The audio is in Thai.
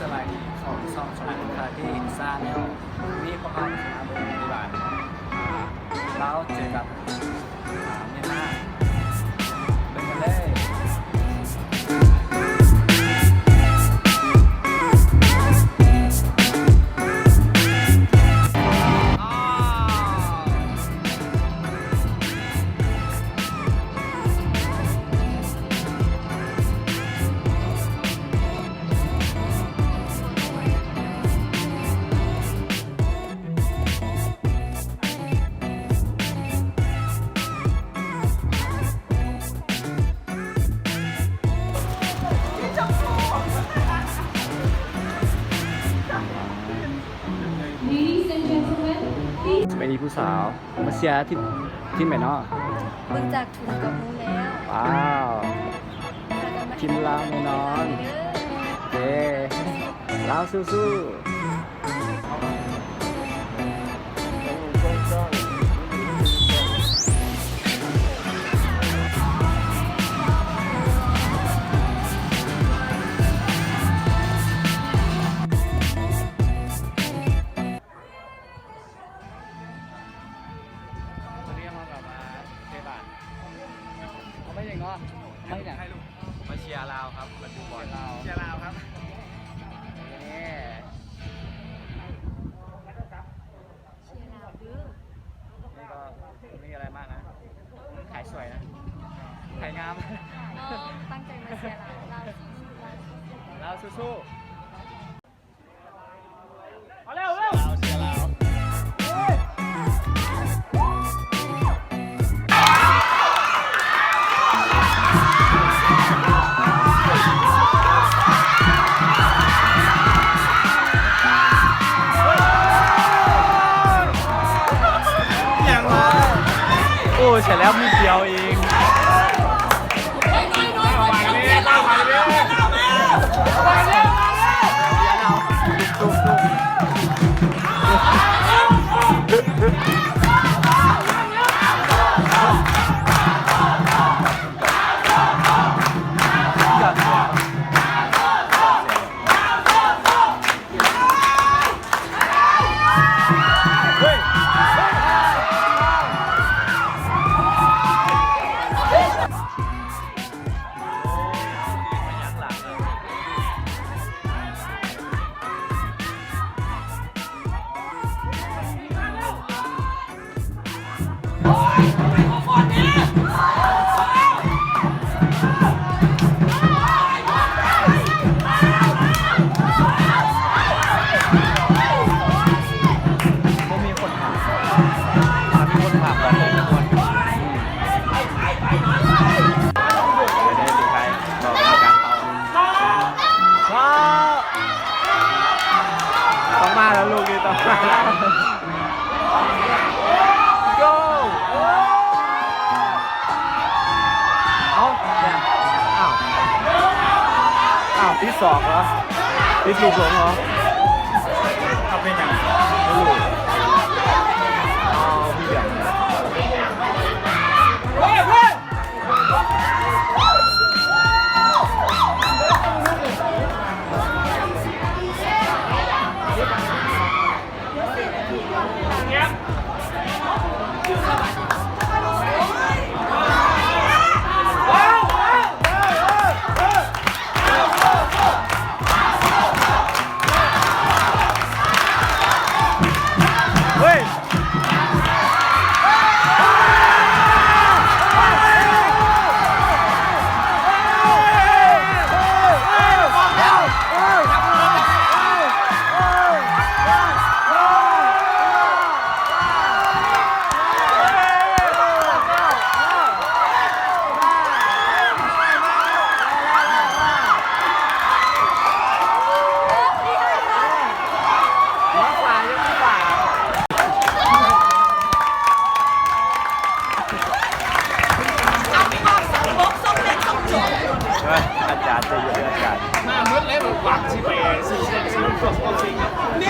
สบายดีของซองสลัดคาที่ซาแนลมีประมาณ3 ปีบาทแล้วเจอกับเมียนมาเป็นกันเลยเป็นอีผู้สาวมาเชียร์ที่ไหนเนาะ เบิ่งจากถุงกับมูแล้ว ว้าวทีมลาวแน่นอนเย้ลาวสู้ๆตัวนี้มาแบบมาเทบานเขาไม่อย่างเนาะไม่อย่างให้ลูกมาเชียร์ลาวครับมาดูบอลเชียร์ลาวครับนี่ เชียร์ลาวดื้อ นี่ก็ไม่มีอะไรมากนะขายสวยนะขายงาม น้องตั้งใจมาเชียร์ลาวลาวสู้ ลาวสู้ๆเอาเร็วเร็วเชียร์ลาวอย่างไรโอ้เสร็จแล้วมีเดียวเองมีคนถามก่อนเลยทุกคนไม่ได้สิใครบอกกรรมการเอาต้องมาแล้วลูกนี่ต้องมา go เอาเนี่ยอ้าวที่2เหรอที่ลูกหลงเหรอทำเป็นยังไม่รู้พี่เหลี่ยมเฮ้ยอาจารย์จะเยอะอาจารย์ หน้ามืดเลยแบบหวังสิไปซื้อเส้นซื้อเครื่องเอาจริงเนี่ย